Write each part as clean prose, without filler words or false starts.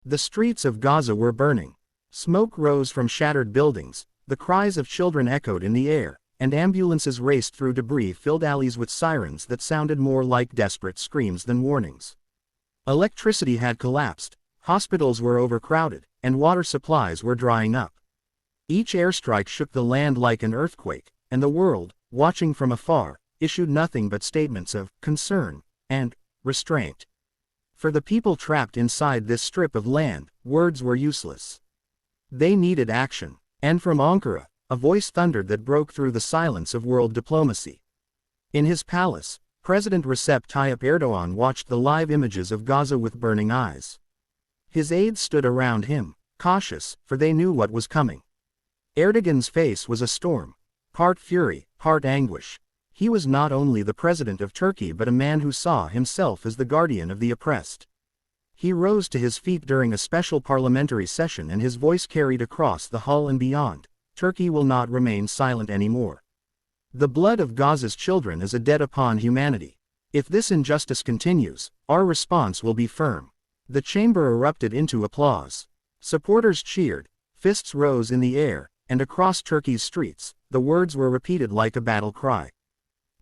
The streets of Gaza were burning. Smoke rose from shattered buildings, the cries of children echoed in the air, and ambulances raced through debris-filled alleys with sirens that sounded more like desperate screams than warnings. Electricity had collapsed, hospitals were overcrowded, and water supplies were drying up. Each airstrike shook the land like an earthquake, and the world, watching from afar, issued nothing but statements of concern and restraint. For the people trapped inside this strip of land, words were useless. They needed action, and from Ankara, a voice thundered that broke through the silence of world diplomacy. In his palace, President Recep Tayyip Erdogan watched the live images of Gaza with burning eyes. His aides stood around him, cautious, for they knew what was coming. Erdogan's face was a storm, part fury, part anguish. He was not only the president of Turkey but a man who saw himself as the guardian of the oppressed. He rose to his feet during a special parliamentary session and his voice carried across the hall and beyond. Turkey will not remain silent anymore. The blood of Gaza's children is a debt upon humanity. If this injustice continues, our response will be firm. The chamber erupted into applause. Supporters cheered, fists rose in the air, and across Turkey's streets, the words were repeated like a battle cry.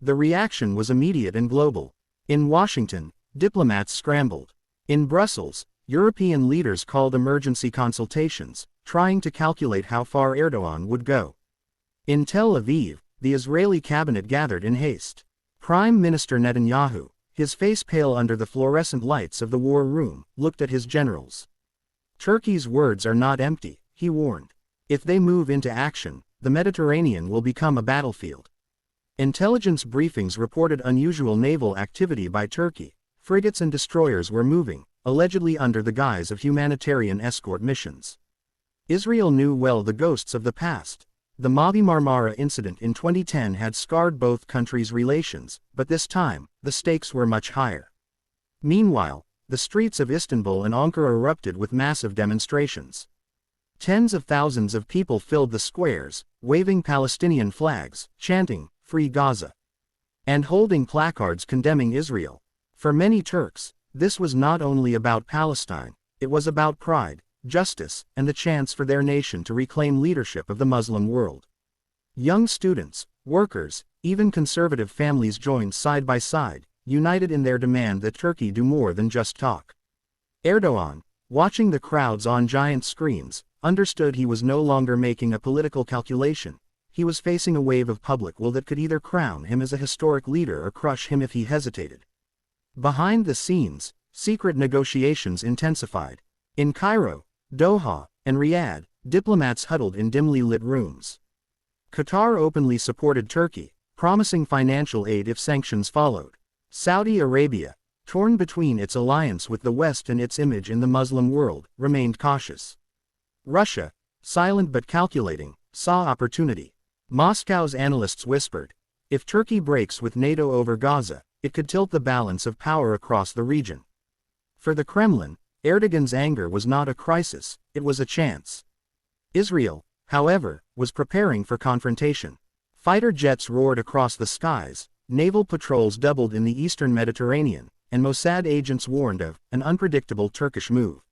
The reaction was immediate and global. In Washington, diplomats scrambled. In Brussels, European leaders called emergency consultations, trying to calculate how far Erdogan would go. In Tel Aviv, the Israeli cabinet gathered in haste. Prime Minister Netanyahu, his face pale under the fluorescent lights of the war room, looked at his generals. Turkey's words are not empty, he warned. If they move into action, the Mediterranean will become a battlefield. Intelligence briefings reported unusual naval activity by Turkey. Frigates and destroyers were moving, allegedly under the guise of humanitarian escort missions. Israel knew well the ghosts of the past. The Mavi Marmara incident in 2010 had scarred both countries' relations, but this time, the stakes were much higher. Meanwhile, the streets of Istanbul and Ankara erupted with massive demonstrations. Tens of thousands of people filled the squares, waving Palestinian flags, chanting, "Free Gaza," and holding placards condemning Israel. For many Turks, this was not only about Palestine, it was about pride, justice, and the chance for their nation to reclaim leadership of the Muslim world. Young students, workers, even conservative families joined side by side, united in their demand that Turkey do more than just talk. Erdogan, watching the crowds on giant screens, understood he was no longer making a political calculation. He was facing a wave of public will that could either crown him as a historic leader or crush him if he hesitated. Behind the scenes, secret negotiations intensified. In Cairo, Doha, and Riyadh, diplomats huddled in dimly lit rooms. Qatar openly supported Turkey, promising financial aid if sanctions followed. Saudi Arabia, torn between its alliance with the West and its image in the Muslim world, remained cautious. Russia, silent but calculating, saw opportunity. Moscow's analysts whispered, if Turkey breaks with NATO over Gaza, it could tilt the balance of power across the region. For the Kremlin, Erdogan's anger was not a crisis, it was a chance. Israel, however, was preparing for confrontation. Fighter jets roared across the skies, naval patrols doubled in the eastern Mediterranean, and Mossad agents warned of an unpredictable Turkish move.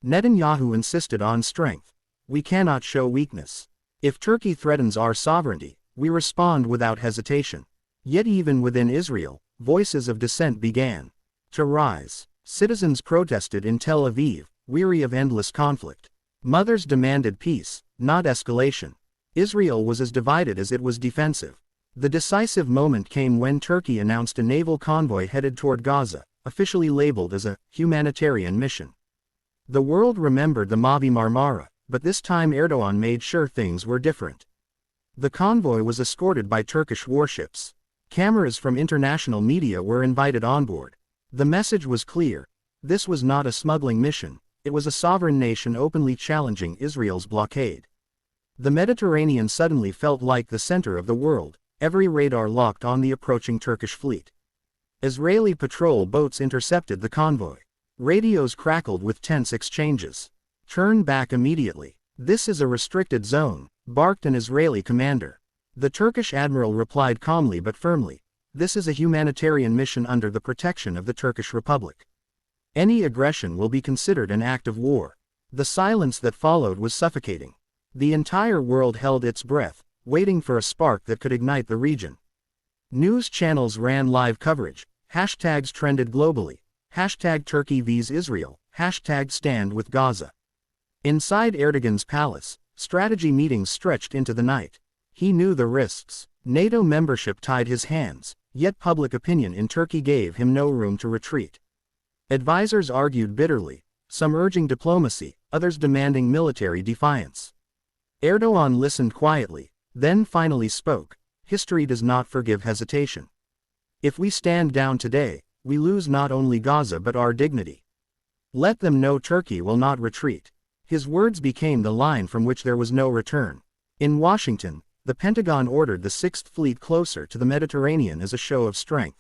Netanyahu insisted on strength. We cannot show weakness. If Turkey threatens our sovereignty, we respond without hesitation. Yet even within Israel, voices of dissent began to rise. Citizens protested in Tel Aviv, weary of endless conflict. Mothers demanded peace, not escalation. Israel was as divided as it was defensive. The decisive moment came when Turkey announced a naval convoy headed toward Gaza, officially labeled as a humanitarian mission. The world remembered the Mavi Marmara, but this time Erdogan made sure things were different. The convoy was escorted by Turkish warships. Cameras from international media were invited on board. The message was clear. This was not a smuggling mission, it was a sovereign nation openly challenging Israel's blockade. The Mediterranean suddenly felt like the center of the world, every radar locked on the approaching Turkish fleet. Israeli patrol boats intercepted the convoy. Radios crackled with tense exchanges. Turn back immediately. This is a restricted zone, barked an Israeli commander. The Turkish admiral replied calmly but firmly, this is a humanitarian mission under the protection of the Turkish Republic. Any aggression will be considered an act of war. The silence that followed was suffocating. The entire world held its breath, waiting for a spark that could ignite the region. News channels ran live coverage, hashtags trended globally, hashtag Turkey vs Israel, hashtag Stand with Gaza. Inside Erdogan's palace, strategy meetings stretched into the night. He knew the risks. NATO membership tied his hands, yet public opinion in Turkey gave him no room to retreat. Advisors argued bitterly, some urging diplomacy, others demanding military defiance. Erdogan listened quietly, then finally spoke. History does not forgive hesitation. If we stand down today, we lose not only Gaza but our dignity. Let them know Turkey will not retreat. His words became the line from which there was no return. In Washington, the Pentagon ordered the Sixth Fleet closer to the Mediterranean as a show of strength.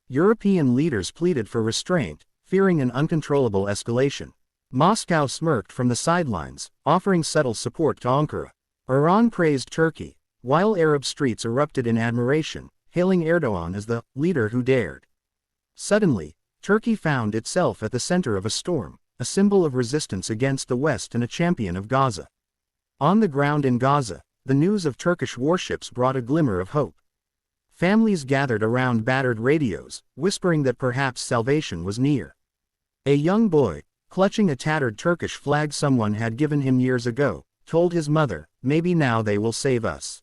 European leaders pleaded for restraint, fearing an uncontrollable escalation. Moscow smirked from the sidelines, offering subtle support to Ankara. Iran praised Turkey, while Arab streets erupted in admiration, hailing Erdogan as the leader who dared. Suddenly, Turkey found itself at the center of a storm, a symbol of resistance against the West and a champion of Gaza. On the ground in Gaza, the news of Turkish warships brought a glimmer of hope. Families gathered around battered radios, whispering that perhaps salvation was near. A young boy, clutching a tattered Turkish flag someone had given him years ago, told his mother, "Maybe now they will save us."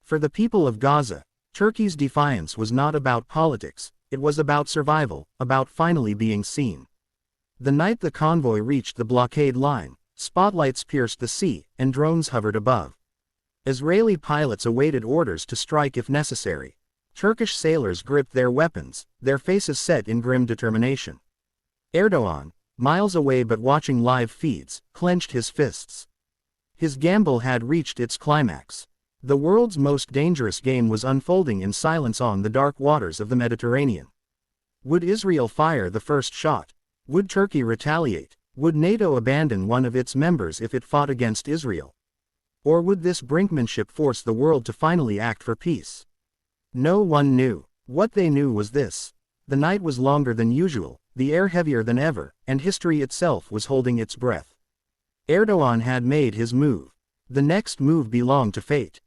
For the people of Gaza, Turkey's defiance was not about politics, it was about survival, about finally being seen. The night the convoy reached the blockade line, spotlights pierced the sea, and drones hovered above. Israeli pilots awaited orders to strike if necessary. Turkish sailors gripped their weapons, their faces set in grim determination. Erdogan, miles away but watching live feeds, clenched his fists. His gamble had reached its climax. The world's most dangerous game was unfolding in silence on the dark waters of the Mediterranean. Would Israel fire the first shot? Would Turkey retaliate? Would NATO abandon one of its members if it fought against Israel? Or would this brinkmanship force the world to finally act for peace? No one knew. What they knew was this. The night was longer than usual, the air heavier than ever, and history itself was holding its breath. Erdogan had made his move. The next move belonged to fate.